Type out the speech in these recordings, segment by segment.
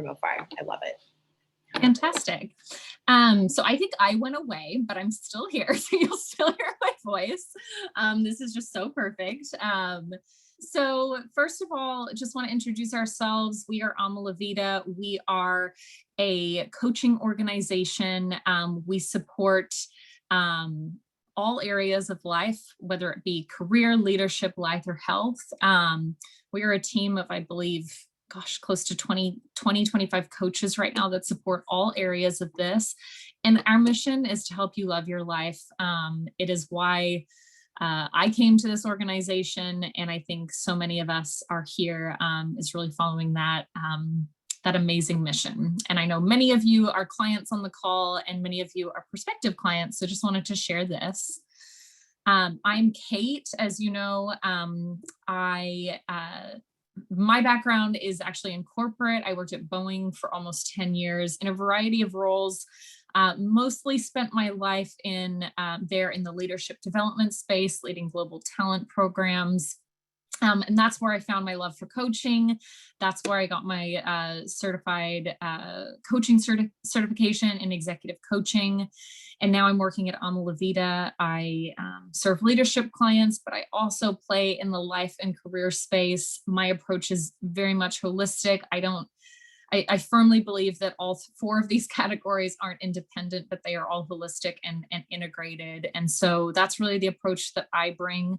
from afar. I love it. Fantastic. So I think I went away, but I'm still here. So you'll still hear my voice. This is just so perfect. So first of all, just want to introduce ourselves. We are Alma La Vida. We are a coaching organization. We support all areas of life, whether it be career, leadership, life, or health. We are a team of, I believe, close to 25 coaches right now that support all areas of this. And our mission is to help you love your life. It is why I came to this organization, and I think so many of us are here is really following that amazing mission. And I know many of you are clients on the call, and many of you are prospective clients. So just wanted to share this. I'm Cait, as you know. My background is actually in corporate. I worked at Boeing for almost 10 years in a variety of roles. Mostly spent my life there in the leadership development space, leading global talent programs. And that's where I found my love for coaching. That's where I got my certified coaching certification in executive coaching. And now I'm working at Alma La Vida. I serve leadership clients, but I also play in the life and career space. My approach is very much holistic. I firmly believe that all four of these categories aren't independent, but they are all holistic and integrated. And so that's really the approach that I bring.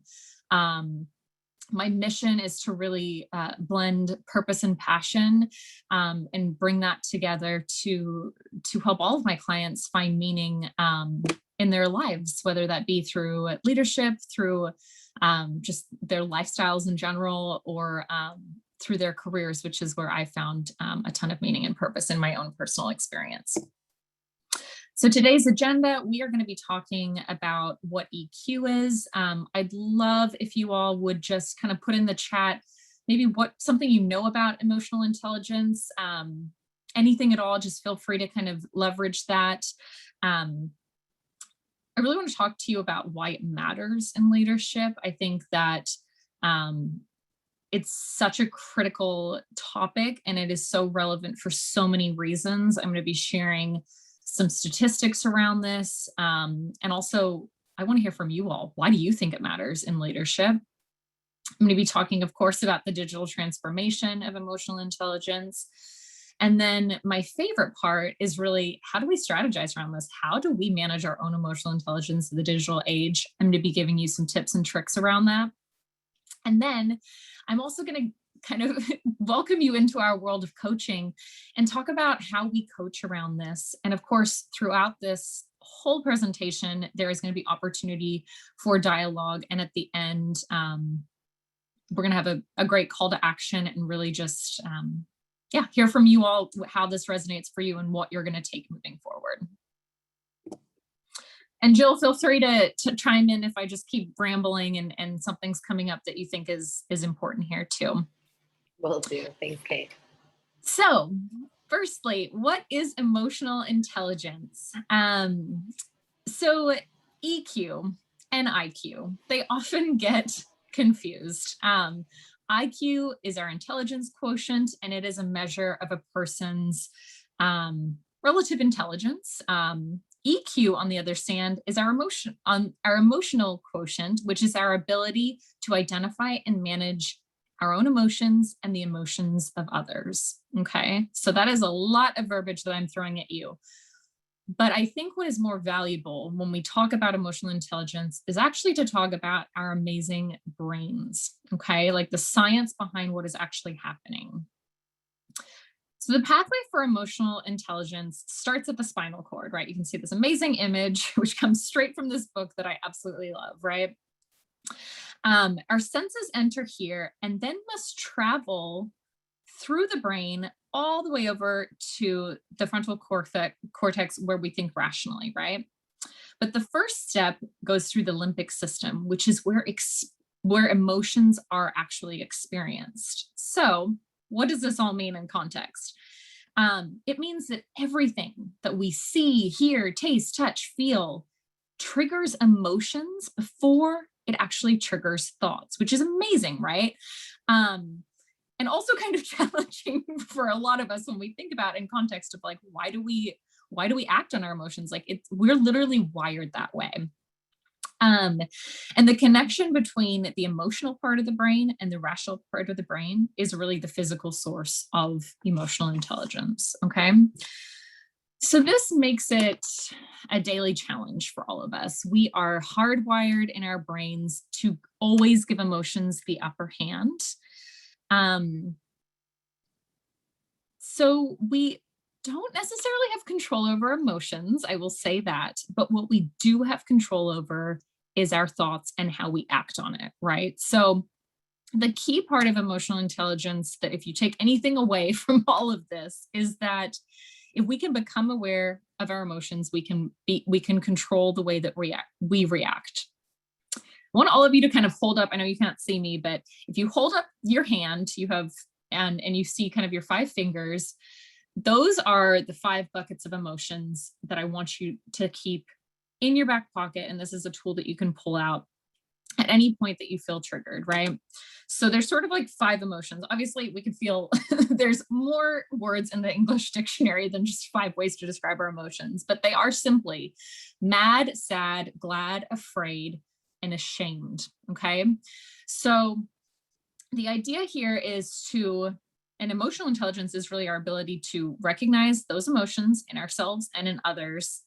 My mission is to really blend purpose and passion and bring that together to help all of my clients find meaning in their lives, whether that be through leadership, through just their lifestyles in general, or through their careers, which is where I found a ton of meaning and purpose in my own personal experience. So today's agenda, we are going to be talking about what EQ is. I'd love if you all would just kind of put in the chat, maybe something you know about emotional intelligence, anything at all, just feel free to kind of leverage that. I really want to talk to you about why it matters in leadership. I think that it's such a critical topic, and it is so relevant for so many reasons. I'm going to be sharing some statistics around this. And also, I want to hear from you all. Why do you think it matters in leadership? I'm going to be talking, of course, about the digital transformation of emotional intelligence. And then my favorite part is really, how do we strategize around this? How do we manage our own emotional intelligence in the digital age? I'm going to be giving you some tips and tricks around that. And then I'm also going to kind of welcome you into our world of coaching and talk about how we coach around this. And of course, throughout this whole presentation, there is going to be opportunity for dialogue. And at the end, we're going to have a great call to action and really just, hear from you all how this resonates for you and what you're going to take moving forward. And Jill, feel free to chime in if I just keep rambling and something's coming up that you think is important here too. Will do. Thanks, Cait. So firstly, what is emotional intelligence? So EQ and IQ, they often get confused. IQ is our intelligence quotient, and it is a measure of a person's relative intelligence. EQ, on the other hand, is our emotional quotient, which is our ability to identify and manage our own emotions and the emotions of others. Okay, so that is a lot of verbiage that I'm throwing at you. But I think what is more valuable when we talk about emotional intelligence is actually to talk about our amazing brains, okay? Like the science behind what is actually happening. So the pathway for emotional intelligence starts at the spinal cord, right? You can see this amazing image, which comes straight from this book that I absolutely love, right? Our senses enter here and then must travel through the brain all the way over to the frontal cortex where we think rationally, right? But the first step goes through the limbic system, which is where emotions are actually experienced. So what does this all mean in context? It means that everything that we see, hear, taste, touch, feel triggers emotions before it actually triggers thoughts, which is amazing, right? and also kind of challenging for a lot of us when we think about in context of like, why do we act on our emotions? Like we're literally wired that way. And the connection between the emotional part of the brain and the rational part of the brain is really the physical source of emotional intelligence. Okay. So this makes it a daily challenge for all of us. We are hardwired in our brains to always give emotions the upper hand. So we don't necessarily have control over emotions, I will say that, but what we do have control over is our thoughts and how we act on it, right? So the key part of emotional intelligence, that if you take anything away from all of this, is that if we can become aware of our emotions, we can control the way that we react. I want all of you to kind of hold up. I know you can't see me, but if you hold up your hand, you have, and you see kind of your 5 fingers, those are the 5 buckets of emotions that I want you to keep in your back pocket. And this is a tool that you can pull out at any point that you feel triggered, right? So there's sort of like 5 emotions. Obviously, we could feel there's more words in the English dictionary than just 5 ways to describe our emotions, but they are simply mad, sad, glad, afraid, and ashamed. Okay. So the idea here is and emotional intelligence is really our ability to recognize those emotions in ourselves and in others.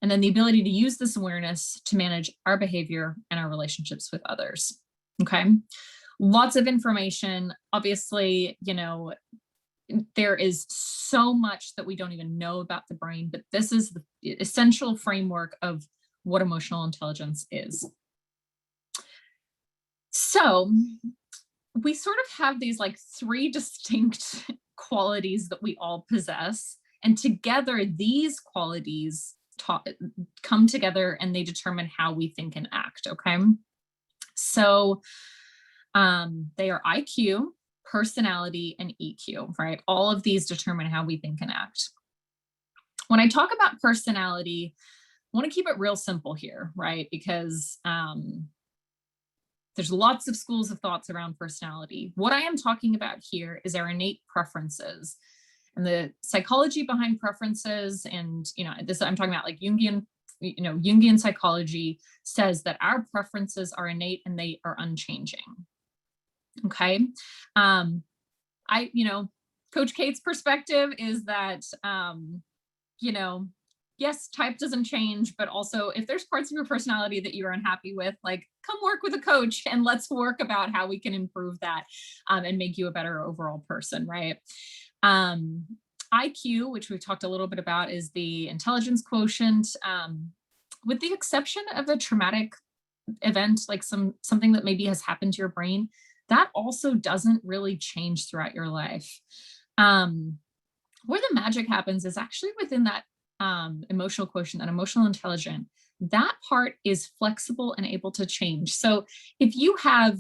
And then the ability to use this awareness to manage our behavior and our relationships with others. Okay. Lots of information. Obviously, there is so much that we don't even know about the brain, but this is the essential framework of what emotional intelligence is. So we sort of have these like 3 distinct qualities that we all possess. And together, these qualities come together and they determine how we think and act. Okay. So they are IQ, personality, and EQ, right? All of these determine how we think and act. When I talk about personality, I want to keep it real simple here, right? Because there's lots of schools of thoughts around personality. What I am talking about here is our innate preferences and the psychology behind preferences. And, this, I'm talking about like Jungian psychology says that our preferences are innate and they are unchanging. Okay. Coach Cait's perspective is that, yes, type doesn't change, but also if there's parts of your personality that you're unhappy with, like come work with a coach and let's work about how we can improve that and make you a better overall person, right? IQ, which we've talked a little bit about, is the intelligence quotient. With the exception of a traumatic event, like something that maybe has happened to your brain, that also doesn't really change throughout your life. Where the magic happens is actually within that emotional quotient, that emotional intelligence. That part is flexible and able to change. So if you have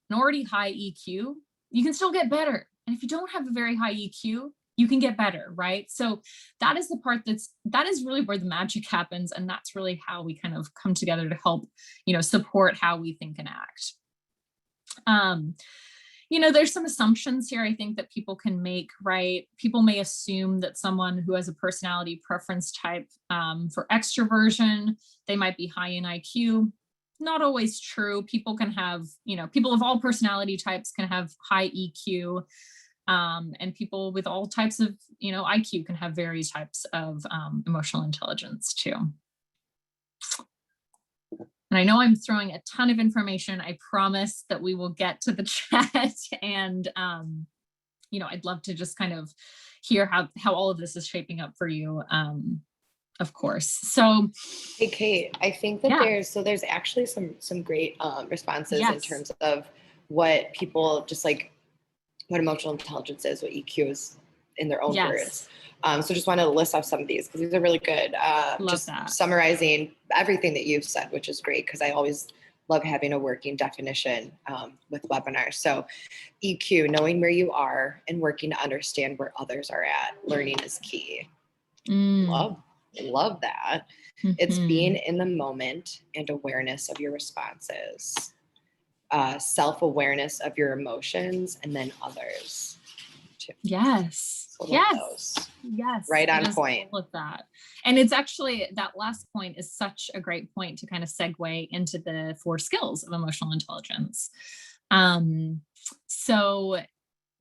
an already high EQ, you can still get better. And if you don't have a very high EQ, you can get better, right? So that is the part that is really where the magic happens. And that's really how we kind of come together to help, support how we think and act. There's some assumptions here I think that people can make, right? People may assume that someone who has a personality preference type for extroversion, they might be high in IQ. Not always true. People can have, people of all personality types can have high EQ. And people with all types of, IQ can have various types of emotional intelligence too. And I know I'm throwing a ton of information. I promise that we will get to the chat. And, I'd love to just kind of hear how all of this is shaping up for you, of course. So, hey, Cait, I think that there's actually some great responses in terms of what people just like, what emotional intelligence is, what EQ is in their own words. So just wanted to list off some of these because these are really good. Summarizing everything that you've said, which is great because I always love having a working definition with webinars. So EQ, knowing where you are and working to understand where others are at. Learning is key. Love that. Mm-hmm. It's being in the moment and awareness of your responses. self-awareness of your emotions and then others too. Yes. So Yes. Yes. Right on point. All of that. And it's actually, that last point is such a great point to kind of segue into the 4 skills of emotional intelligence. So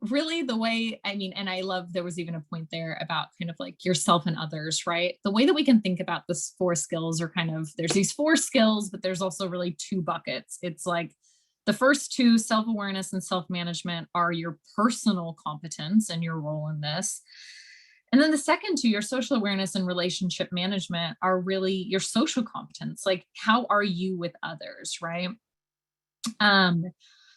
really the way, I mean, and I love, there was even a point there about kind of like yourself and others, right? The way that we can think about this 4 skills are kind of, there's these 4 skills, but there's also really 2 buckets. It's like the first 2, self-awareness and self-management, are your personal competence and your role in this. And then the second 2, your social awareness and relationship management, are really your social competence. Like, how are you with others, right?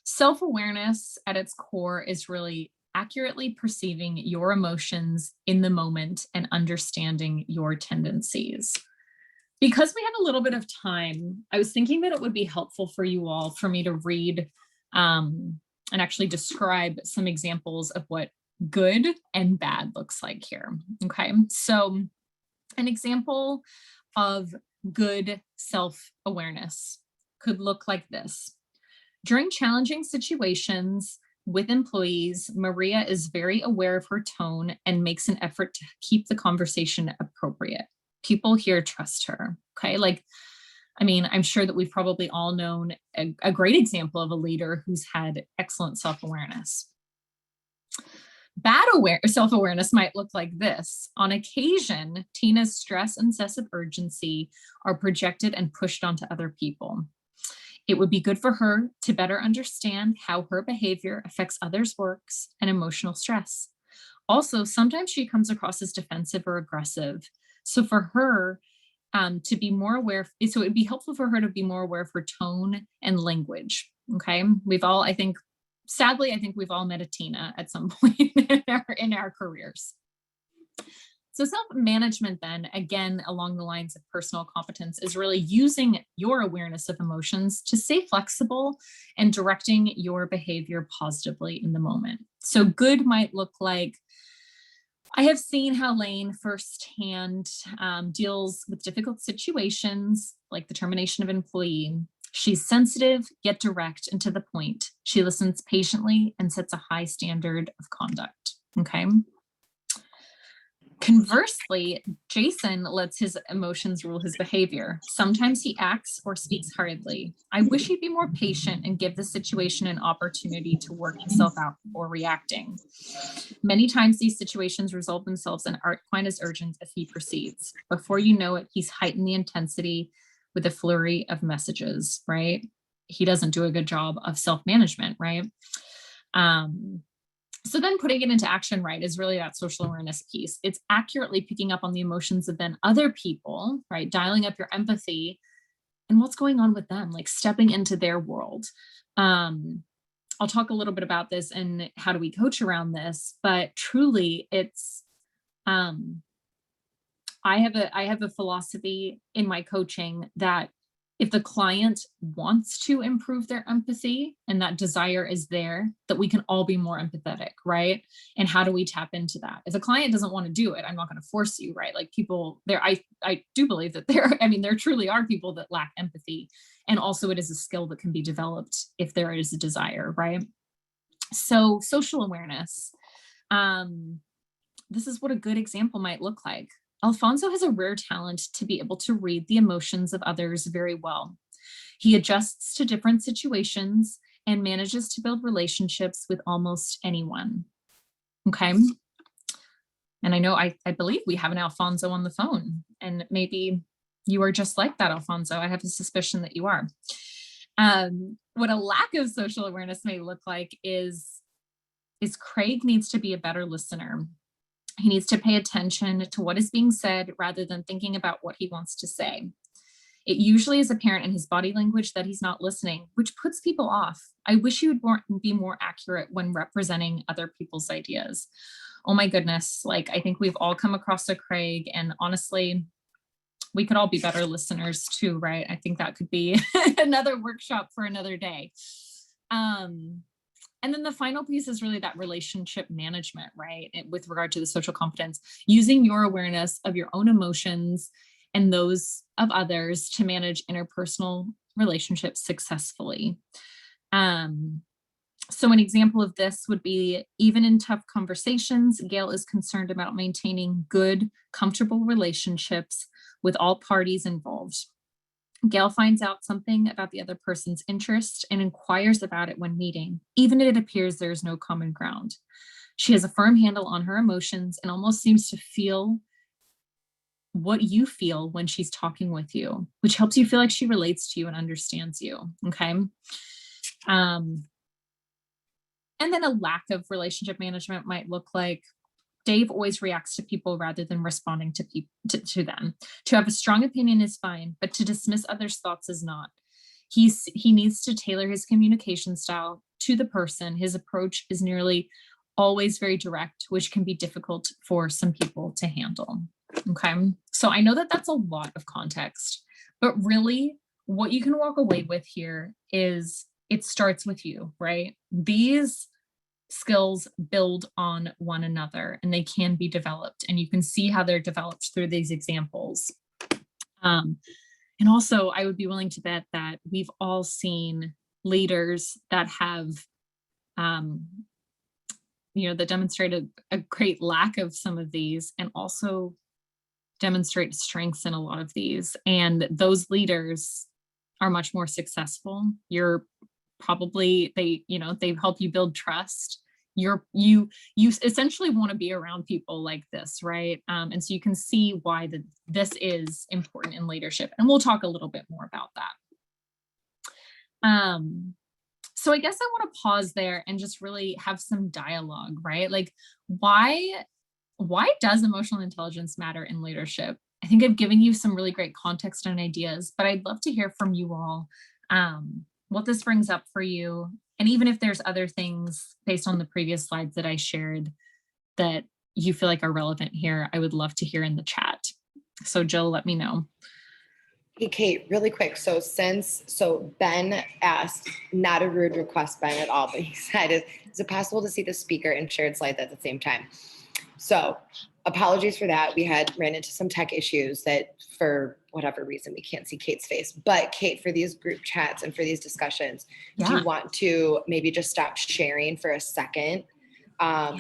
Self-awareness at its core is really accurately perceiving your emotions in the moment and understanding your tendencies. Because we have a little bit of time, I was thinking that it would be helpful for you all for me to read and actually describe some examples of what good and bad looks like here. Okay, so an example of good self-awareness could look like this. During challenging situations with employees, Maria is very aware of her tone and makes an effort to keep the conversation appropriate. People here trust her. Okay. Like, I mean, I'm sure that we've probably all known a great example of a leader who's had excellent self-awareness. Bad self-awareness might look like this. On occasion, Tina's stress and sense of urgency are projected and pushed onto other people. It would be good for her to better understand how her behavior affects others' works and emotional stress. Also, sometimes she comes across as defensive or aggressive. So for her to be more aware, so it would be helpful for her to be more aware of her tone and language. Okay. We've all, I think, sadly, I think we've all met a Tina at some point in our careers. So self-management then, again, along the lines of personal competence, is really using your awareness of emotions to stay flexible and directing your behavior positively in the moment. So good might look like, I have seen how Lane firsthand deals with difficult situations like the termination of an employee. She's sensitive, yet direct and to the point. She listens patiently and sets a high standard of conduct. Okay. Conversely, Jason lets his emotions rule his behavior. Sometimes he acts or speaks hurriedly. I wish he'd be more patient and give the situation an opportunity to work itself out before reacting. Many times these situations resolve themselves and aren't quite as urgent as he perceives. Before you know it, he's heightened the intensity with a flurry of messages, right? He doesn't do a good job of self-management, right? So then putting it into action, right, is really that social awareness piece. It's accurately picking up on the emotions of then other people, right? Dialing up your empathy and what's going on with them, like stepping into their world. I'll talk a little bit about this and how do we coach around this, but truly it's, I have a philosophy in my coaching that if the client wants to improve their empathy and that desire is there, that we can all be more empathetic, right? And how do we tap into that? If the client doesn't want to do it, I'm not going to force you, right? Like people there, I do believe that there truly are people that lack empathy. And also it is a skill that can be developed if there is a desire, right? So social awareness, this is what a good example might look like. Alfonso has a rare talent to be able to read the emotions of others very well. He adjusts to different situations and manages to build relationships with almost anyone. Okay. And I know, I believe we have an Alfonso on the phone, and maybe you are just like that, Alfonso. I have a suspicion that you are. What a lack of social awareness may look like is Craig needs to be a better listener. He needs to pay attention to what is being said rather than thinking about what he wants to say. It usually is apparent in his body language that he's not listening, which puts people off. I wish he would be more accurate when representing other people's ideas. Oh my goodness. Like, I think we've all come across a Craig, and honestly, we could all be better listeners too, right? I think that could be another workshop for another day. And then the final piece is really that relationship management, right? With regard to the social competence, using your awareness of your own emotions and those of others to manage interpersonal relationships successfully. So an example of this would be, even in tough conversations, Gail is concerned about maintaining good, comfortable relationships with all parties involved. Gail finds out something about the other person's interest and inquires about it when meeting, even if it appears there is no common ground. She has a firm handle on her emotions and almost seems to feel what you feel when she's talking with you, which helps you feel like she relates to you and understands you. Okay. And then a lack of relationship management might look like Dave always reacts to people rather than responding to them. To have a strong opinion is fine, but to dismiss others' thoughts is not. He needs to tailor his communication style to the person. His approach is nearly always very direct, which can be difficult for some people to handle. Okay. So I know that that's a lot of context, but really what you can walk away with here is it starts with you, right? These skills build on one another and they can be developed, and you can see how they're developed through these examples. And also I would be willing to bet that we've all seen leaders that have, that demonstrated a great lack of some of these and also demonstrate strengths in a lot of these. And those leaders are much more successful. You're probably, they help you build trust. You essentially want to be around people like this, right? And so you can see why this is important in leadership. And we'll talk a little bit more about that. So I guess I want to pause there and just really have some dialogue, right? Like, why does emotional intelligence matter in leadership? I think I've given you some really great context and ideas, but I'd love to hear from you all what this brings up for you. And even if there's other things based on the previous slides that I shared that you feel like are relevant here, I would love to hear in the chat. So Jill, let me know. Hey, Cait, really quick. So Ben asked, not a rude request, Ben, at all, but he said, is it possible to see the speaker and shared slides at the same time? So apologies for that. We ran into some tech issues that for whatever reason, we can't see Cait's face. But Cait, for these group chats and for these discussions, do you want to maybe just stop sharing for a second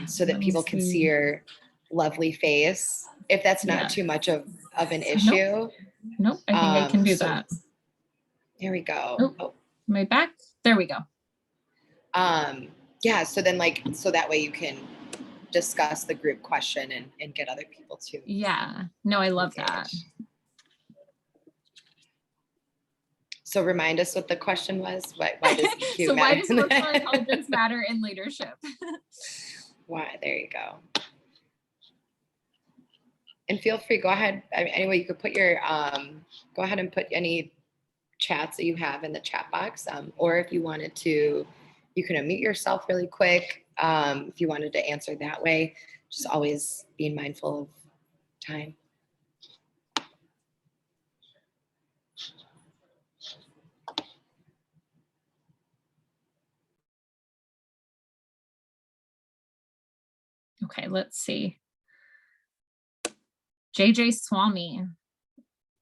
so that people can see your lovely face? If that's not too much of an issue. Nope, I think I can do that. There we go. Oh, am I back? There we go. Yeah, so then so that way you can discuss the group question and get other people to. Yeah, no, I love that. So remind us what the question was. Why does EQ so matter? Why does emotional intelligence matter in leadership? Why? There you go. And feel free, go ahead. Anyway, you could put your, go ahead and put any chats that you have in the chat box. Or if you wanted to, you can unmute yourself really quick. If you wanted to answer that way, just always being mindful of time. Okay, let's see. JJ Swami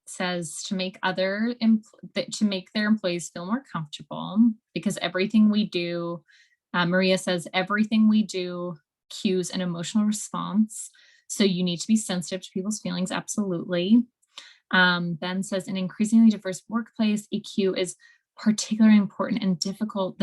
says to make their employees feel more comfortable, because everything we do, Maria says, everything we do cues an emotional response. So you need to be sensitive to people's feelings. Absolutely. Ben says, in increasingly diverse workplace, EQ is particularly important and difficult.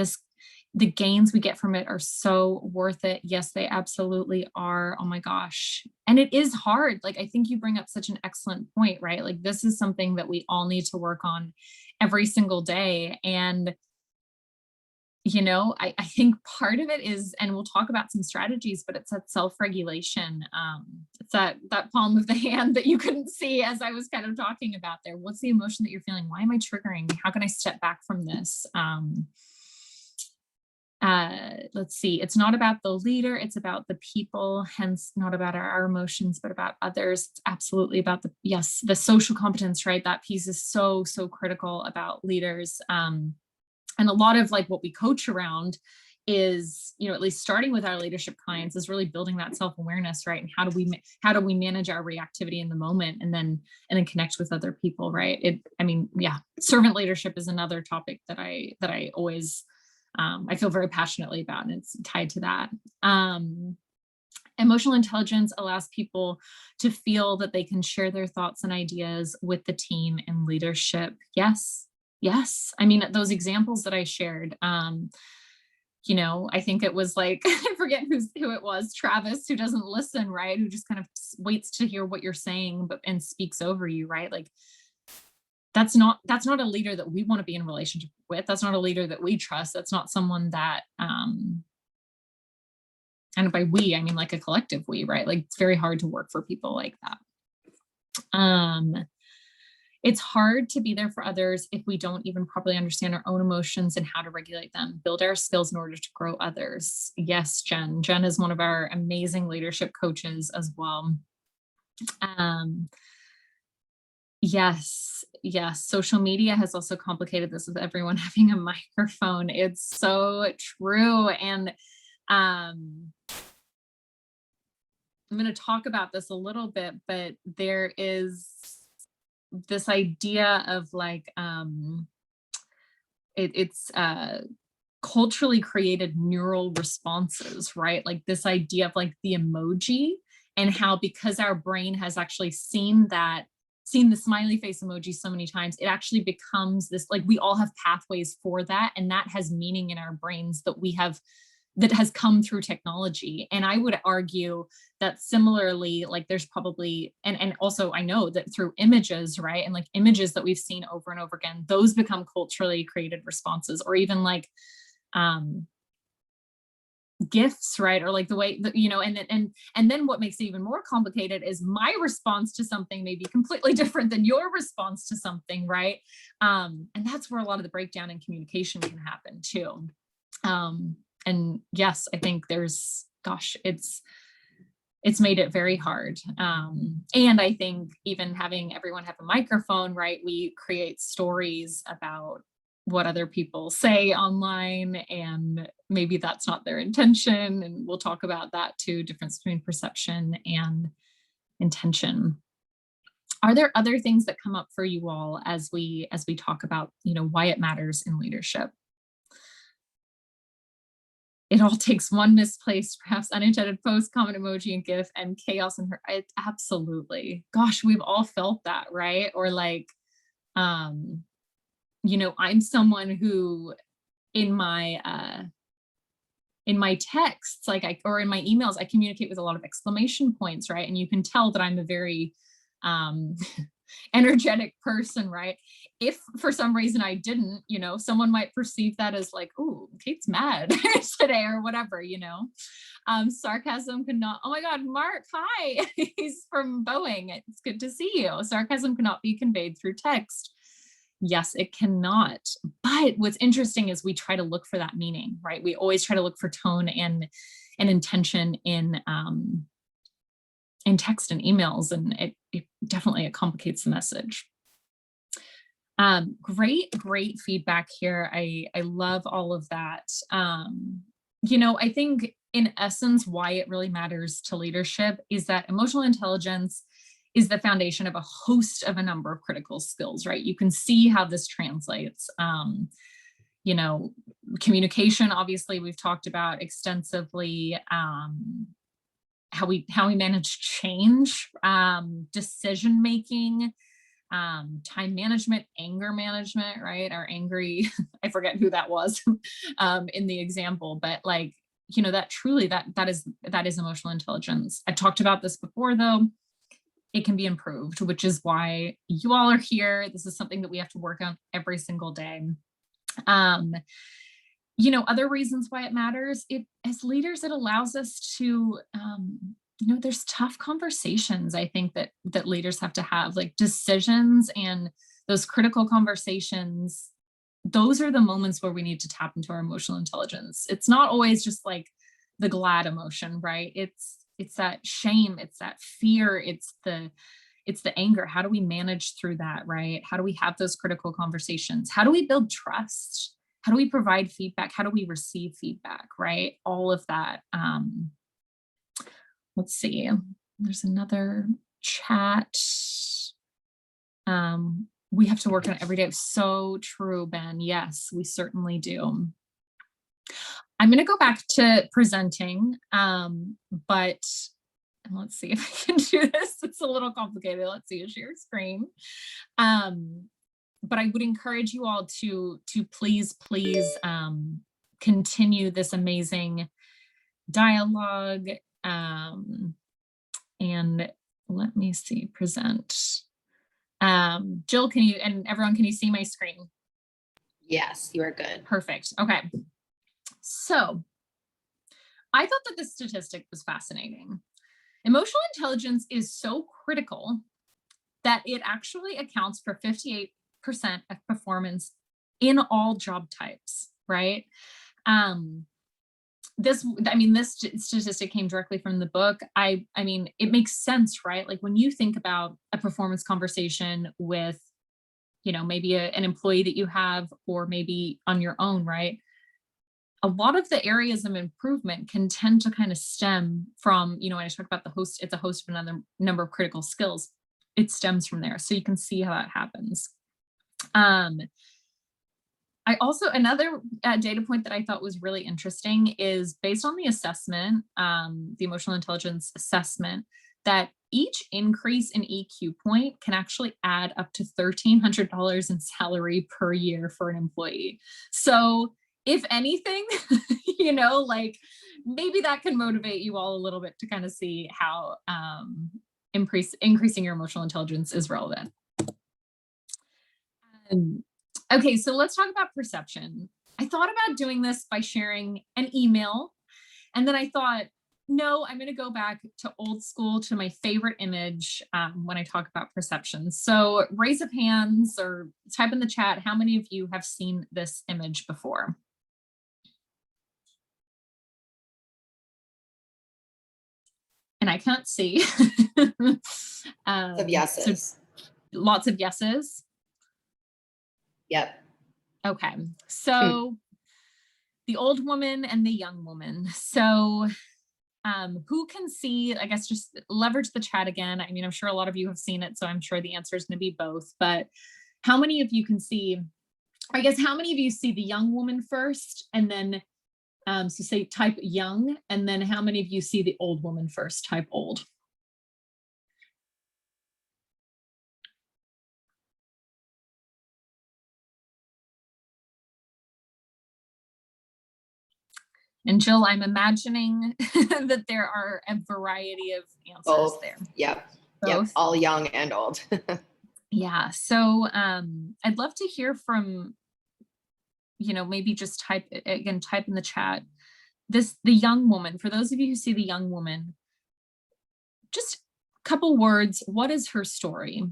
The gains we get from it are so worth it. Yes, they absolutely are. Oh my gosh. And it is hard. Like, I think you bring up such an excellent point, right? Like, this is something that we all need to work on every single day. And, I think part of it is, and we'll talk about some strategies, but it's that self-regulation. It's that palm of the hand that you couldn't see as I was kind of talking about there. What's the emotion that you're feeling? Why am I triggering? How can I step back from this? Let's see, it's not about the leader, it's about the people, hence not about our emotions, but about others. It's absolutely about the social competence, right? That piece is so critical about leaders. And a lot of what we coach around is, at least starting with our leadership clients, is really building that self-awareness, right? And how do we manage our reactivity in the moment and then connect with other people, right? Servant leadership is another topic that I always I feel very passionately about, and it's tied to that. Emotional intelligence allows people to feel that they can share their thoughts and ideas with the team and leadership. Yes. Yes. I mean, those examples that I shared, I think it was like, I forget who it was, Travis, who doesn't listen, right? Who just kind of waits to hear what you're saying, and speaks over you, right? Like, that's not a leader that we want to be in relationship with. That's not a leader that we trust. That's not someone that, and by we, I mean like a collective we, right? Like, it's very hard to work for people like that. It's hard to be there for others if we don't even properly understand our own emotions and how to regulate them, build our skills in order to grow others. Yes, Jen. Jen is one of our amazing leadership coaches as well. Yes. Social media has also complicated this with everyone having a microphone. It's so true. And I'm going to talk about this a little bit, but there is this idea of like, it's culturally created neural responses, right? Like this idea of like the emoji, and how, because our brain has actually seen the smiley face emoji so many times, it actually becomes this, like, we all have pathways for that. And that has meaning in our brains that has come through technology. And I would argue that similarly, like there's probably, and also I know that through images, right? And like images that we've seen over and over again, those become culturally created responses, or even like gifts, right? Or like the way that, and then what makes it even more complicated is my response to something may be completely different than your response to something, right? And that's where a lot of the breakdown in communication can happen too. And yes, I think it's made it very hard. And I think even having everyone have a microphone, right? We create stories about what other people say online, and maybe that's not their intention. And we'll talk about that too, difference between perception and intention. Are there other things that come up for you all as we talk about, why it matters in leadership? It all takes one misplaced, perhaps unintended post, comment, emoji, and GIF, and chaos in her. Absolutely. Gosh, we've all felt that, right? Or like, I'm someone who in my texts, or in my emails, I communicate with a lot of exclamation points, right? And you can tell that I'm a very energetic person, right? If for some reason I didn't, someone might perceive that as like, "Ooh, Cait's mad today," or whatever, Sarcasm cannot, oh my God, Mark, hi, he's from Boeing. It's good to see you. Sarcasm cannot be conveyed through text. Yes, it cannot. But what's interesting is we try to look for that meaning, right? We always try to look for tone and intention in text and emails, and it definitely complicates the message. Great feedback here. I love all of that. I think in essence, why it really matters to leadership is that emotional intelligence is the foundation of a host of a number of critical skills, right? You can see how this translates. Communication, obviously, we've talked about extensively. How we manage change, decision making, time management, anger management, right? Our angry, I forget who that was in the example, but like, that truly, that is emotional intelligence. I talked about this before though. It can be improved, which is why you all are here. This is something that we have to work on every single day. Other reasons why it matters, as leaders, it allows us to, there's tough conversations, I think that leaders have to have, like decisions, and those critical conversations. Those are the moments where we need to tap into our emotional intelligence. It's not always just like the glad emotion, right? It's that shame, it's that fear, it's the anger. How do we manage through that, right? How do we have those critical conversations? How do we build trust? How do we provide feedback? How do we receive feedback, right? All of that. Let's see, there's another chat. We have to work on it every day. So true, Ben. Yes, we certainly do. I'm going to go back to presenting, but let's see if I can do this. It's a little complicated. Let's see a share screen. But I would encourage you all to please continue this amazing dialogue. And let me see, present. Jill, can you, and everyone, can you see my screen? Yes, you are good. Perfect. Okay. So I thought that this statistic was fascinating. Emotional intelligence is so critical that it actually accounts for 58% of performance in all job types, right? This statistic came directly from the book. I mean, it makes sense, right? Like when you think about a performance conversation with, maybe an employee that you have, or maybe on your own, right? A lot of the areas of improvement can tend to kind of stem from, when I talk about the host, it's a host of another number of critical skills. It stems from there. So you can see how that happens. I also, another data point that I thought was really interesting is based on the assessment, the emotional intelligence assessment, that each increase in EQ point can actually add up to $1,300 in salary per year for an employee. So if anything, like maybe that can motivate you all a little bit to kind of see how increasing your emotional intelligence is relevant. Okay, so let's talk about perception. I thought about doing this by sharing an email, and then I thought, no, I'm going to go back to old school, to my favorite image when I talk about perception. So raise of hands or type in the chat, how many of you have seen this image before? And I can't see. Of yeses. So lots of yeses. Yep. Okay. So the old woman and the young woman. So who can see, I guess, just leverage the chat again. I mean, I'm sure a lot of you have seen it, so I'm sure the answer is going to be both. But how many of you can see, I guess, how many of you see the young woman first, and then, so say type young, and then how many of you see the old woman first, type old? And Jill, I'm imagining that there are a variety of answers both there. Yep. Both? Yep. All young and old. Yeah. So I'd love to hear from, maybe just type in the chat, the young woman. For those of you who see the young woman, just a couple words. What is her story?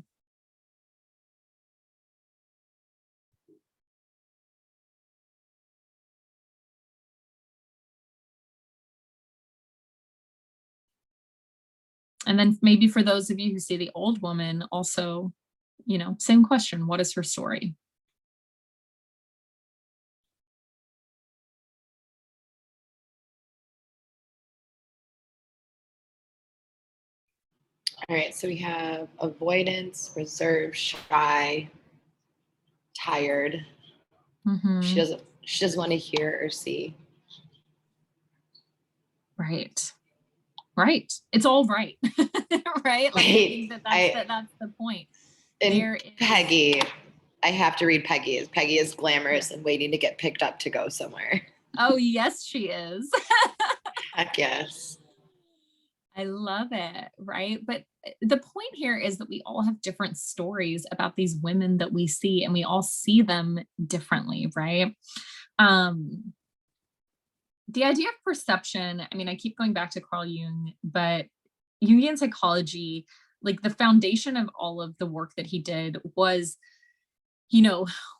And then maybe for those of you who see the old woman, also, same question. What is her story? All right, so we have avoidance, reserved, shy, tired. Mm-hmm. She doesn't want to hear or see. Right. Right. It's all right. Right. Like, I think that's the point. And Peggy, I have to read Peggy. Peggy is glamorous and waiting to get picked up to go somewhere. Oh, yes, she is. Heck yes. I love it. Right. But the point here is that we all have different stories about these women that we see, and we all see them differently. Right. The idea of perception, I mean, I keep going back to Carl Jung, but Jungian psychology, like the foundation of all of the work that he did was,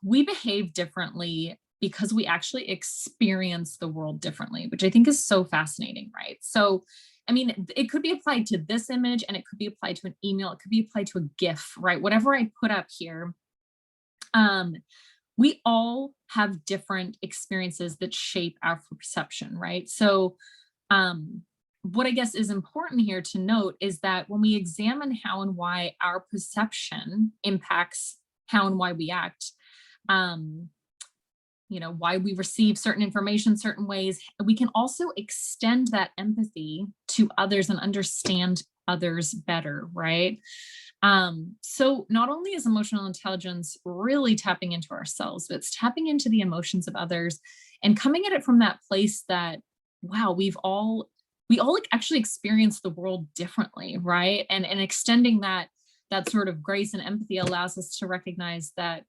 we behave differently because we actually experience the world differently, which I think is so fascinating, right? So, I mean, it could be applied to this image, and it could be applied to an email. It could be applied to a GIF, right? Whatever I put up here, we all have different experiences that shape our perception, right? So what I guess is important here to note is that when we examine how and why our perception impacts how and why we act, why we receive certain information certain ways. We can also extend that empathy to others and understand others better, right? So not only is emotional intelligence really tapping into ourselves, but it's tapping into the emotions of others and coming at it from that place that, wow, we all actually experience the world differently, right? And extending that sort of grace and empathy allows us to recognize that,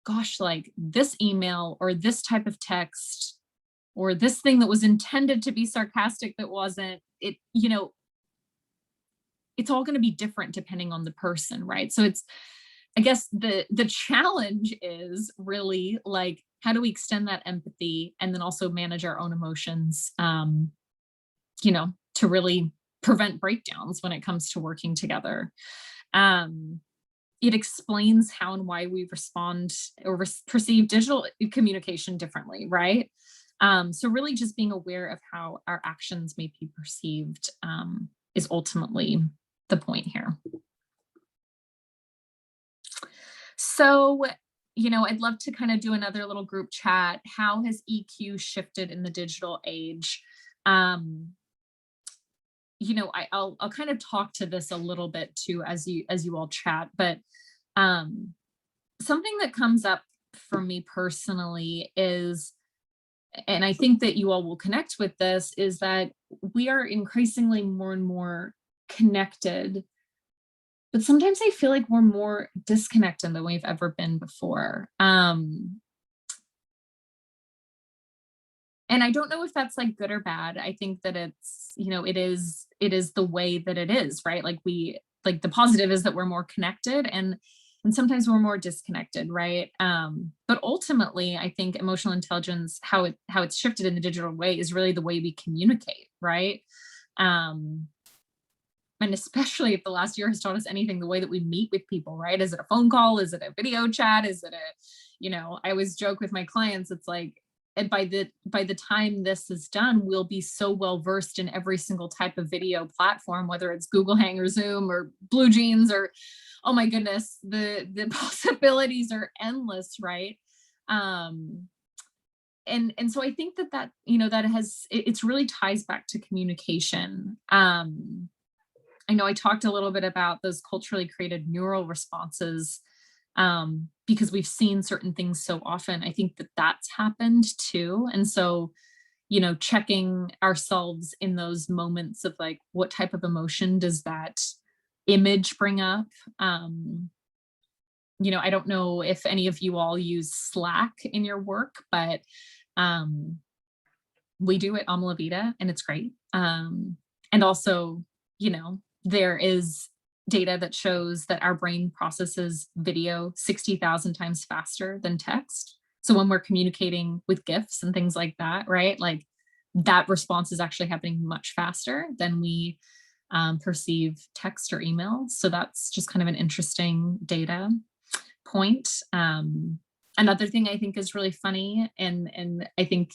gosh, like this email or this type of text or this thing that was intended to be sarcastic that wasn't, it's all going to be different depending on the person, right? So I guess the challenge is really like, how do we extend that empathy and then also manage our own emotions, to really prevent breakdowns when it comes to working together. It explains how and why we respond or perceive digital communication differently, right? So really just being aware of how our actions may be perceived is ultimately the point here. So, I'd love to kind of do another little group chat. How has EQ shifted in the digital age? I'll kind of talk to this a little bit too as you all chat, but something that comes up for me personally is, and I think that you all will connect with this, is that we are increasingly more and more connected, but sometimes I feel like we're more disconnected than we've ever been before. And I don't know if that's like good or bad. I think that it's, it is the way that it is, right? Like the positive is that we're more connected and sometimes we're more disconnected, right? But ultimately, I think emotional intelligence, how it's shifted in the digital way is really the way we communicate, right? And especially if the last year has taught us anything, the way that we meet with people, right? Is it a phone call? Is it a video chat? Is it I always joke with my clients, it's like, and by the time this is done, we'll be so well versed in every single type of video platform, whether it's Google Hang or Zoom or Blue Jeans or, oh my goodness, the possibilities are endless, right? And so I think that it's really ties back to communication. I know I talked a little bit about those culturally created neural responses, because we've seen certain things so often. I think that that's happened too. And so, checking ourselves in those moments of like, what type of emotion does that image bring up? I don't know if any of you all use Slack in your work, but we do at Amala Vita and it's great. And also, there is data that shows that our brain processes video 60,000 times faster than text. So when we're communicating with GIFs and things like that, right? Like that response is actually happening much faster than we perceive text or email. So that's just kind of an interesting data point. Another thing I think is really funny, and I think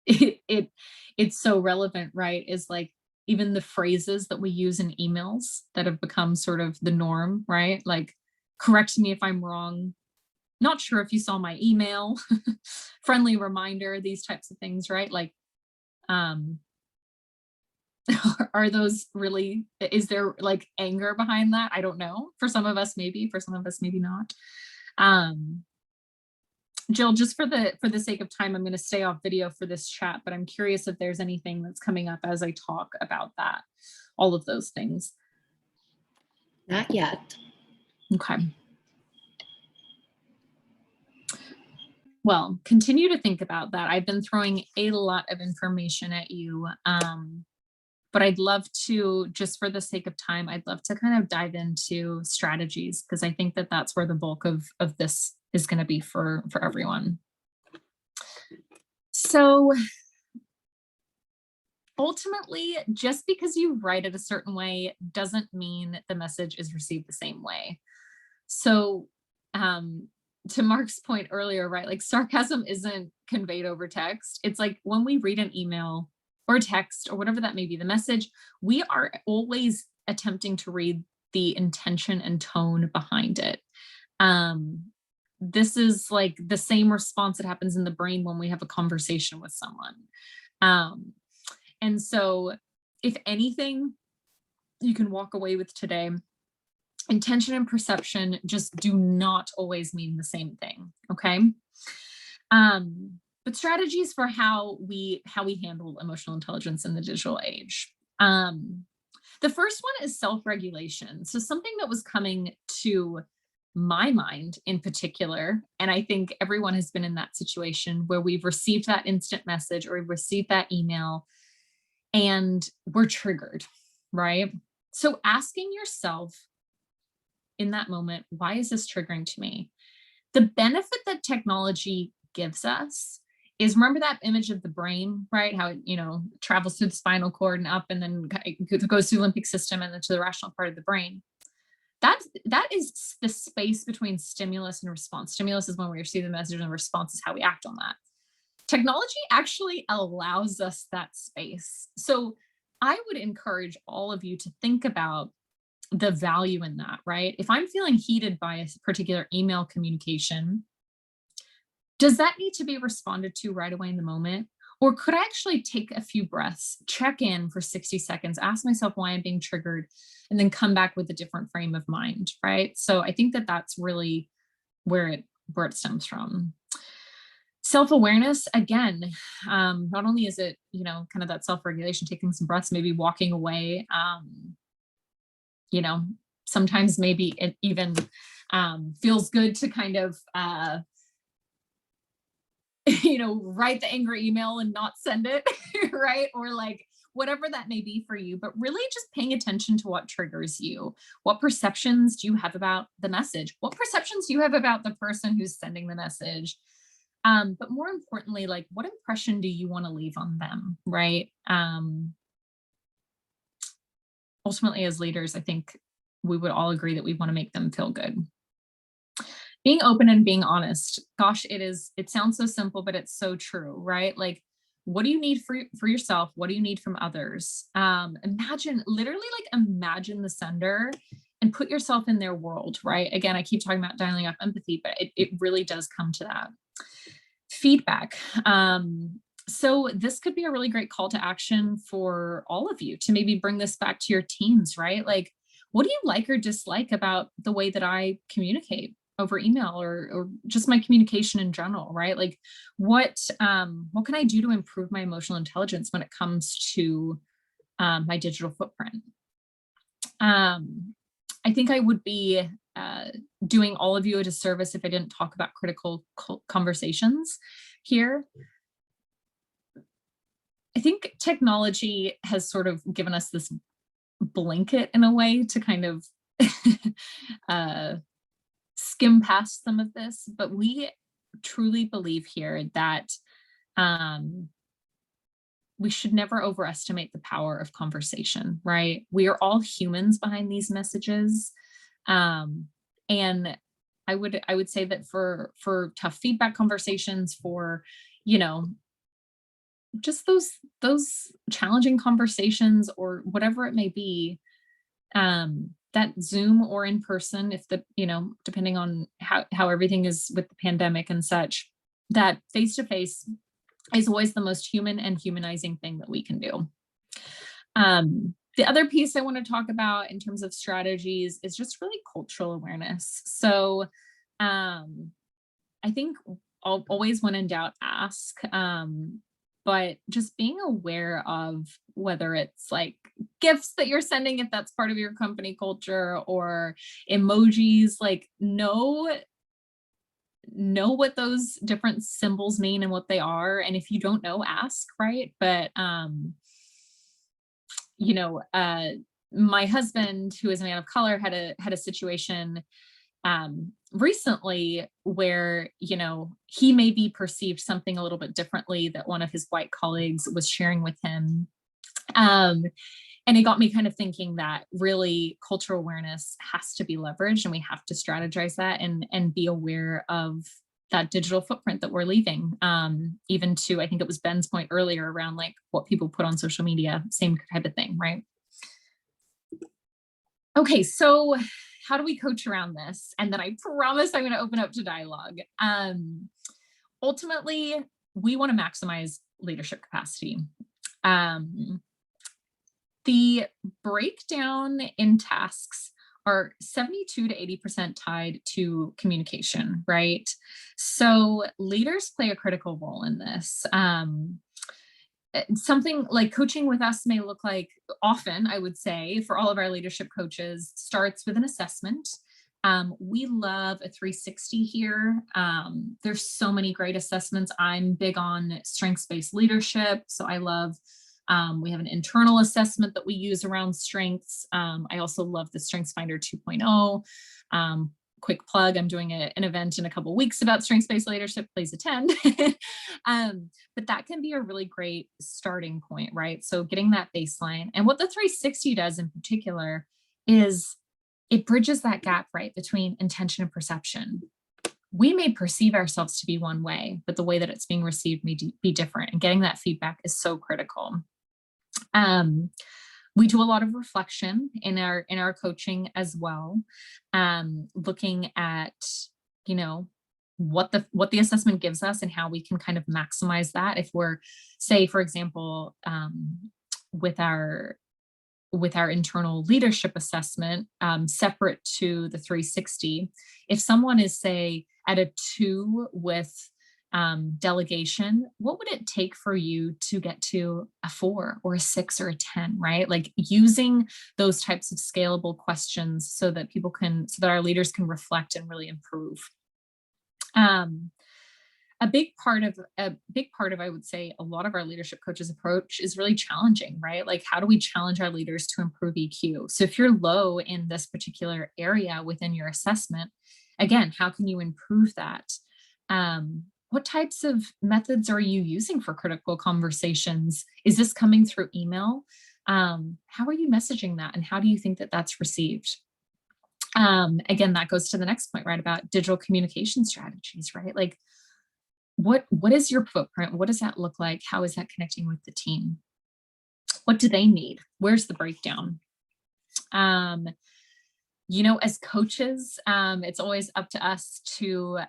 it's so relevant, right? Is like, even the phrases that we use in emails that have become sort of the norm, right? Like, correct me if I'm wrong. Not sure if you saw my email, friendly reminder, these types of things, right? Like, are those really, is there like anger behind that? I don't know. For some of us, maybe, for some of us, maybe not. Jill, just for the sake of time, I'm going to stay off video for this chat, but I'm curious if there's anything that's coming up as I talk about that, all of those things. Not yet. Okay. Well, continue to think about that. I've been throwing a lot of information at you, but I'd love to, just for the sake of time, I'd love to kind of dive into strategies, because I think that that's where the bulk of this is going to be for everyone. So ultimately, just because you write it a certain way doesn't mean the message is received the same way. So to Mark's point earlier, right, like sarcasm isn't conveyed over text. It's like when we read an email or text or whatever that may be, the message, we are always attempting to read the intention and tone behind it. this is like the same response that happens in the brain when we have a conversation with someone. And so if anything you can walk away with today, intention and perception just do not always mean the same thing. Okay. But strategies for how we handle emotional intelligence in the digital age. The first one is self-regulation. So something that was coming to my mind in particular, and I think everyone has been in that situation where we've received that instant message or we've received that email and we're triggered, right? So asking yourself in that moment, why is this triggering to me? The benefit that technology gives us is, remember that image of the brain, right? How it, travels through the spinal cord and up and then it goes through the limbic system and then to the rational part of the brain. That is the space between stimulus and response. Stimulus is when we receive the message and the response is how we act on that. Technology actually allows us that space. So I would encourage all of you to think about the value in that, right? If I'm feeling heated by a particular email communication, does that need to be responded to right away in the moment? Or could I actually take a few breaths, check in for 60 seconds, ask myself why I'm being triggered, and then come back with a different frame of mind, right? So I think that that's really where it stems from. Self-awareness, again, not only is it, kind of that self-regulation, taking some breaths, maybe walking away, sometimes maybe it even feels good to kind of, write the angry email and not send it, right? Or like whatever that may be for you, but really just paying attention to what triggers you. What perceptions do you have about the message? What perceptions do you have about the person who's sending the message? But more importantly, like, what impression do you want to leave on them, right? Ultimately, as leaders, I think we would all agree that we want to make them feel good. Being open and being honest. Gosh, it sounds so simple, but it's so true, right? Like, what do you need for yourself? What do you need from others? Imagine the sender and put yourself in their world, right? Again, I keep talking about dialing up empathy, but it really does come to that. Feedback. So this could be a really great call to action for all of you to maybe bring this back to your teams, right? Like, what do you like or dislike about the way that I communicate over email or just my communication in general, right? Like, what can I do to improve my emotional intelligence when it comes to my digital footprint? I think I would be doing all of you a disservice if I didn't talk about critical conversations here. I think technology has sort of given us this blanket in a way to kind of skim past some of this, but we truly believe here that we should never overestimate the power of conversation, right? We are all humans behind these messages. And I would say that for tough feedback conversations, for, just those challenging conversations or whatever it may be, that Zoom or in person, if depending on how everything is with the pandemic and such, that face-to-face is always the most human and humanizing thing that we can do. The other piece I want to talk about in terms of strategies is just really cultural awareness. So I think always when in doubt, ask. But just being aware of whether it's like gifts that you're sending, if that's part of your company culture, or emojis, like know what those different symbols mean and what they are. And if you don't know, ask, right? But, my husband, who is a man of color, had a situation recently where, he maybe perceived something a little bit differently that one of his white colleagues was sharing with him. And it got me kind of thinking that really cultural awareness has to be leveraged, and we have to strategize that and be aware of that digital footprint that we're leaving. Even to, I think it was Ben's point earlier around like what people put on social media, same type of thing, right? Okay, so how do we coach around this? And then I promise I'm going to open up to dialogue. Ultimately, we want to maximize leadership capacity. The breakdown in tasks are 72 to 80% tied to communication, right? So leaders play a critical role in this. Something like coaching with us may look like, often, I would say, for all of our leadership coaches, starts with an assessment. We love a 360 here. There's so many great assessments. I'm big on strengths-based leadership. So I love, we have an internal assessment that we use around strengths. I also love the Strengths Finder 2.0. Quick plug, I'm doing an event in a couple of weeks about strengths-based leadership, please attend. But that can be a really great starting point, right? So getting that baseline. And what the 360 does in particular is it bridges that gap, right, between intention and perception. We may perceive ourselves to be one way, but the way that it's being received may be different. And getting that feedback is so critical. We do a lot of reflection in our coaching as well, looking at, you know, what the assessment gives us and how we can kind of maximize that. If we're, say, for example, with our internal leadership assessment, separate to the 360, if someone is, say, at a 2 with delegation, what would it take for you to get to a 4 or a 6 or a 10, right? Like using those types of scalable questions so that so that our leaders can reflect and really improve. A big part of, I would say, a lot of our leadership coaches approach is really challenging, right? Like, how do we challenge our leaders to improve EQ? So if you're low in this particular area within your assessment, again, how can you improve that? What types of methods are you using for critical conversations? Is this coming through email? How are you messaging that? And how do you think that that's received? Again, that goes to the next point, right? About digital communication strategies, right? Like, what is your footprint? What does that look like? How is that connecting with the team? What do they need? Where's the breakdown? You know, as coaches, it's always up to us to,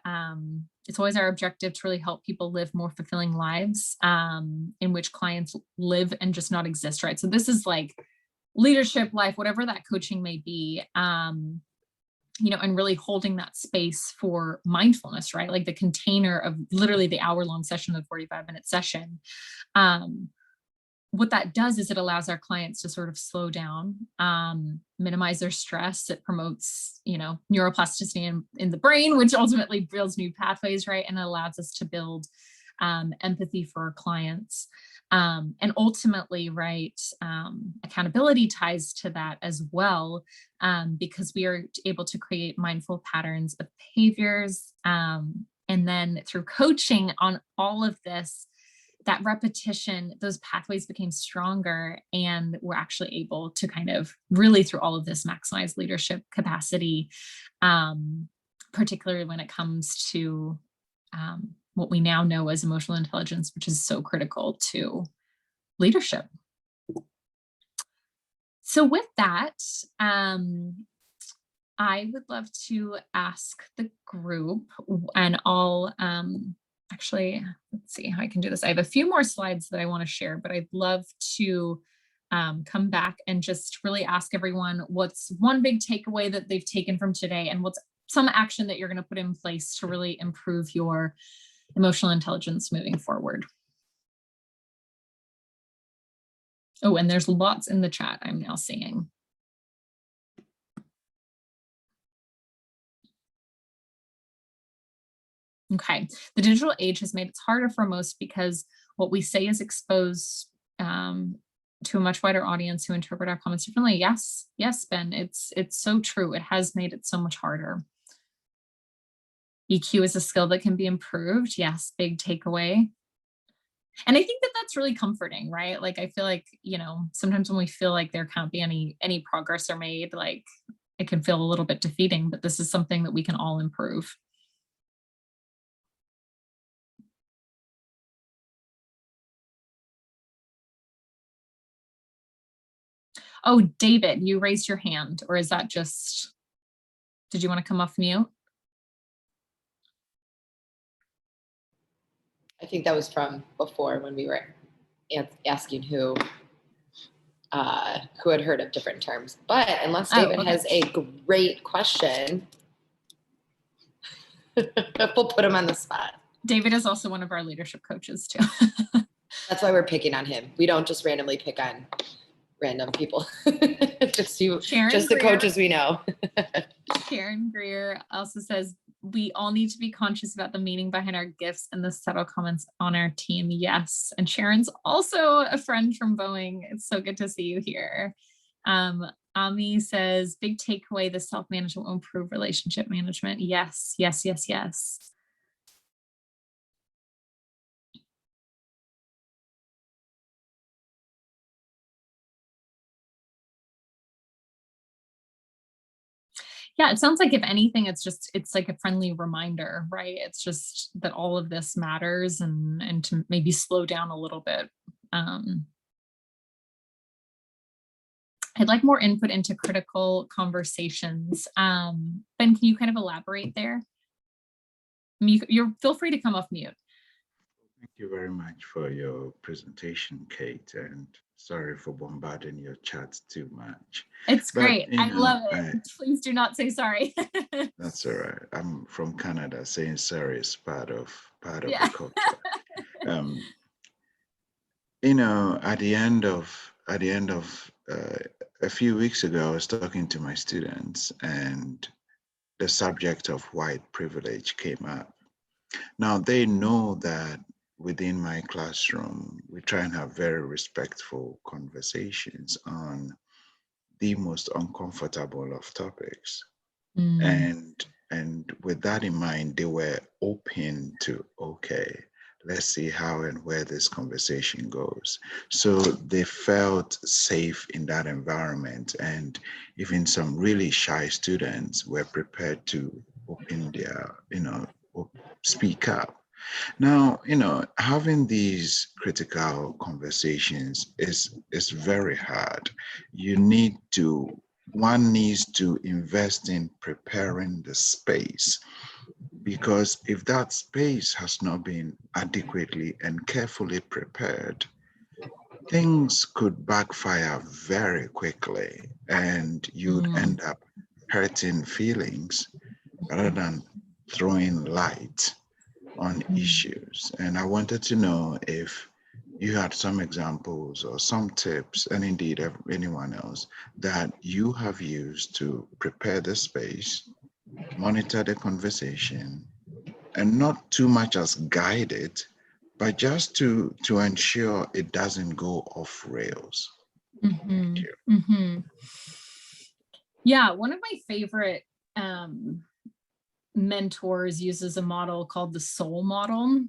it's always our objective to really help people live more fulfilling lives, in which clients live and just not exist, right? So this is like leadership, life, whatever that coaching may be, you know, and really holding that space for mindfulness, right? Like the container of literally the hour-long session, the 45-minute session. What that does is it allows our clients to sort of slow down, minimize their stress. It promotes, you know, neuroplasticity in the brain, which ultimately builds new pathways, right? And it allows us to build empathy for our clients. And ultimately, right, accountability ties to that as well, because we are able to create mindful patterns of behaviors. And then through coaching on all of this, that repetition, those pathways became stronger, and we're actually able to kind of really, through all of this, maximize leadership capacity, particularly when it comes to what we now know as emotional intelligence, which is so critical to leadership. So with that, I would love to ask the group, and I'll actually, let's see how I can do this. I have a few more slides that I want to share, but I'd love to come back and just really ask everyone what's one big takeaway that they've taken from today, and what's some action that you're going to put in place to really improve your emotional intelligence moving forward. Oh, and there's lots in the chat I'm now seeing. Okay, the digital age has made it harder for most because what we say is exposed to a much wider audience who interpret our comments differently. Yes, Ben, it's so true. It has made it so much harder. EQ is a skill that can be improved. Yes, big takeaway. And I think that that's really comforting, right? Like, I feel like, you know, sometimes when we feel like there can't be any progress are made, like it can feel a little bit defeating, but this is something that we can all improve. Oh, David, you raised your hand, or is that just Did you want to come off mute? I think that was from before when we were asking who had heard of different terms. But unless David has a great question, we'll put him on the spot. David is also one of our leadership coaches too. That's why we're picking on him. We don't just randomly pick on random people. just the coaches we know. Sharon Greer also says, we all need to be conscious about the meaning behind our gifts and the subtle comments on our team. Yes. And Sharon's also a friend from Boeing. It's so good to see you here. Ami says, big takeaway, the self-management will improve relationship management. Yes, yes, yes, yes. Yeah, it sounds like if anything, it's like a friendly reminder, right? It's just that all of this matters and to maybe slow down a little bit. I'd like more input into critical conversations. Ben, can you kind of elaborate there? I mean, feel free to come off mute. Thank you very much for your presentation, Cait, and sorry for bombarding your chat too much. It's great. I love it. Please do not say sorry. That's all right. I'm from Canada. Saying sorry is part of the culture. You know, at the end of a few weeks ago, I was talking to my students, and the subject of white privilege came up. Now they know that within my classroom, we try and have very respectful conversations on the most uncomfortable of topics. And with that in mind, they were open to, okay, let's see how and where this conversation goes. So they felt safe in that environment. And even some really shy students were prepared to open their, speak up. Now, having these critical conversations is very hard. One needs to invest in preparing the space, because if that space has not been adequately and carefully prepared, things could backfire very quickly, and you'd end up hurting feelings rather than throwing light on issues. And I wanted to know if you had some examples or some tips, and indeed anyone else, that you have used to prepare the space, monitor the conversation, and not too much as guide it, but just to ensure it doesn't go off rails. Thank you. Yeah, one of my favorite mentors uses a model called the soul model.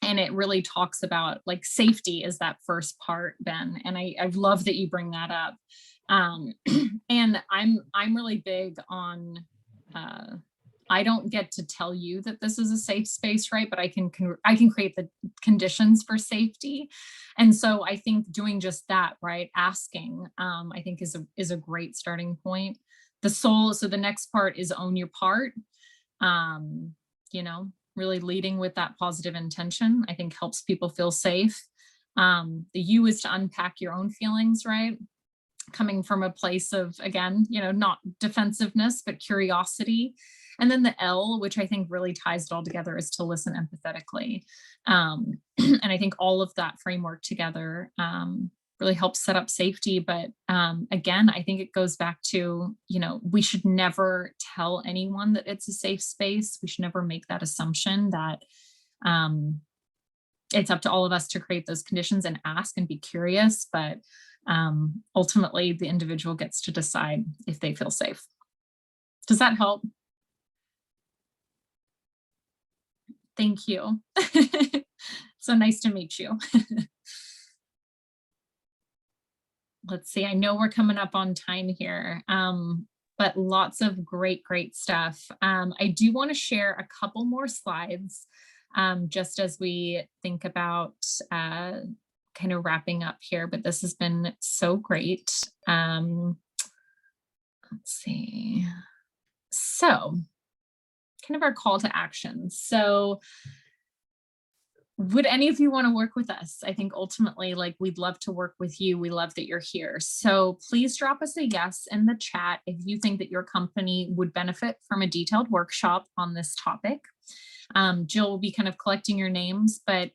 And it really talks about like safety is that first part, Ben. And I love that you bring that up. And I'm really big on, I don't get to tell you that this is a safe space, right? But I can create the conditions for safety. And so I think doing just that, right? Asking, I think is a great starting point. The soul, so the next part is own your part. Really leading with that positive intention, I think helps people feel safe. The U is to unpack your own feelings, right? Coming from a place of, again, not defensiveness, but curiosity. And then the L, which I think really ties it all together, is to listen empathetically. And I think all of that framework together really helps set up safety. But again, I think it goes back to, we should never tell anyone that it's a safe space. We should never make that assumption that it's up to all of us to create those conditions and ask and be curious. But ultimately, the individual gets to decide if they feel safe. Does that help? Thank you. So nice to meet you. Let's see, I know we're coming up on time here, but lots of great stuff. I do want to share a couple more slides just as we think about kind of wrapping up here, but this has been so great. Let's see. So kind of our call to action. So would any of you want to work with us? I think ultimately, like, we'd love to work with you. We love that you're here. So please drop us a yes in the chat if you think that your company would benefit from a detailed workshop on this topic. Jill will be kind of collecting your names, but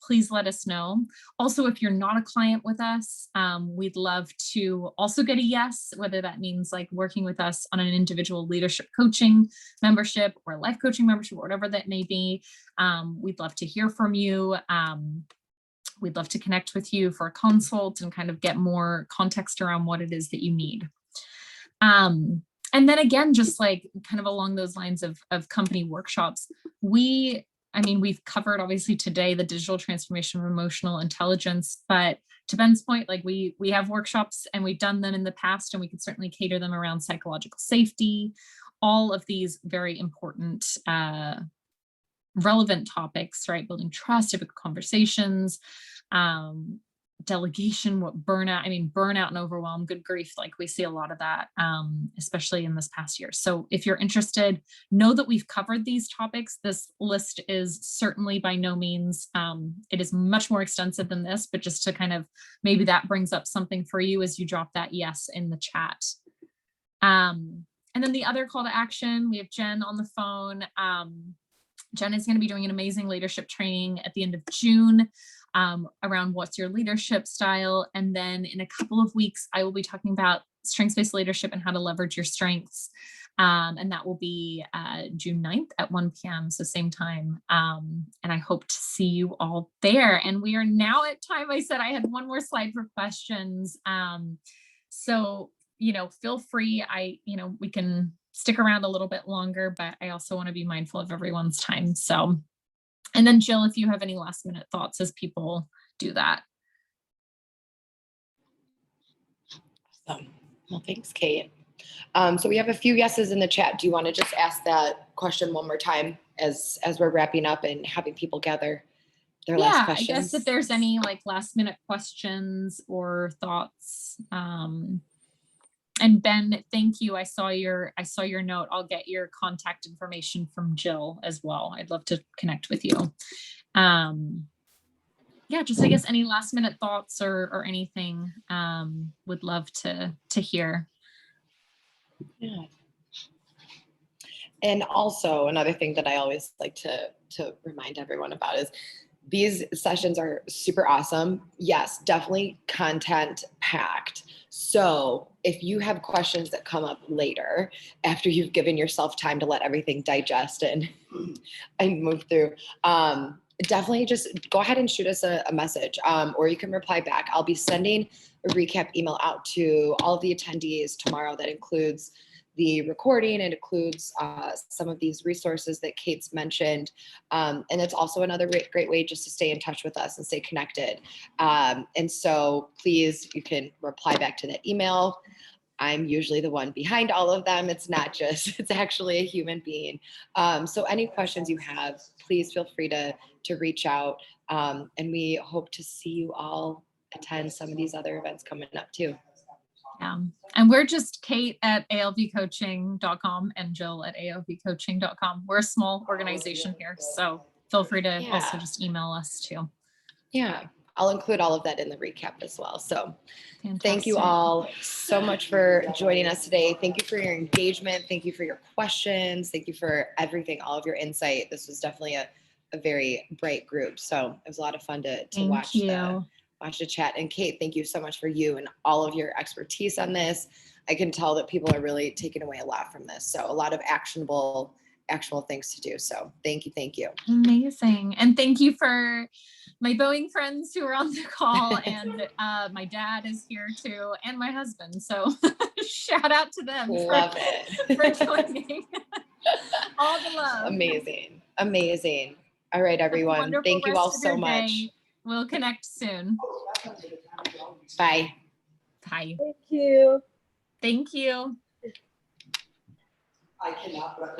please let us know. Also, if you're not a client with us, we'd love to also get a yes, whether that means like working with us on an individual leadership coaching membership or life coaching membership, or whatever that may be. We'd love to hear from you. We'd love to connect with you for a consult and kind of get more context around what it is that you need. And then again, just like kind of along those lines of company workshops, we've covered obviously today the digital transformation of emotional intelligence, but to Ben's point, like we have workshops and we've done them in the past, and we can certainly cater them around psychological safety, all of these very important, relevant topics, right? Building trust, difficult conversations, delegation, burnout and overwhelm, good grief. Like we see a lot of that, especially in this past year. So if you're interested, know that we've covered these topics. This list is certainly by no means, it is much more extensive than this, but just to kind of, maybe that brings up something for you as you drop that yes in the chat. And then the other call to action, we have Jen on the phone. Jen is going to be doing an amazing leadership training at the end of June around what's your leadership style. And then in a couple of weeks, I will be talking about strengths-based leadership and how to leverage your strengths. And that will be June 9th at 1 p.m. So same time. And I hope to see you all there. And we are now at time. I said I had one more slide for questions. So, feel free. We can stick around a little bit longer, but I also want to be mindful of everyone's time. So, and then Jill, if you have any last minute thoughts as people do that. Awesome. Well, thanks, Cait. So we have a few yeses in the chat. Do you want to just ask that question one more time as we're wrapping up and having people gather their last questions? I guess if there's any like last minute questions or thoughts. And Ben, thank you. I saw your note. I'll get your contact information from Jill as well. I'd love to connect with you. Just I guess any last minute thoughts or anything, would love to hear. Yeah. And also another thing that I always like to remind everyone about is these sessions are super awesome. Yes, definitely content packed. So if you have questions that come up later after you've given yourself time to let everything digest and move through, definitely just go ahead and shoot us a message, or you can reply back. I'll be sending a recap email out to all of the attendees tomorrow that includes the recording. It includes some of these resources that Cait's mentioned. And it's also another great way just to stay in touch with us and stay connected. And so please, you can reply back to that email. I'm usually the one behind all of them. It's actually a human being. So any questions you have, please feel free to reach out. And we hope to see you all attend some of these other events coming up too. Yeah. And we're just Cait at alvcoaching.com and Jill at alvcoaching.com. We're a small organization here, so feel free to also just email us too. Yeah. I'll include all of that in the recap as well. So Fantastic. Thank you all so much for joining us today. Thank you for your engagement. Thank you for your questions. Thank you for everything, all of your insight. This was definitely a very bright group. So it was a lot of fun to watch the chat. And Cait, thank you so much for you and all of your expertise on this. I can tell that people are really taking away a lot from this. So a lot of actual things to do. So thank you. Amazing. And thank you for my Boeing friends who are on the call, and my dad is here too, and my husband. So shout out to them for joining. All the love. Amazing. All right, everyone. Thank you all so much. We'll connect soon. Bye. Bye. Thank you. Thank you. I cannot.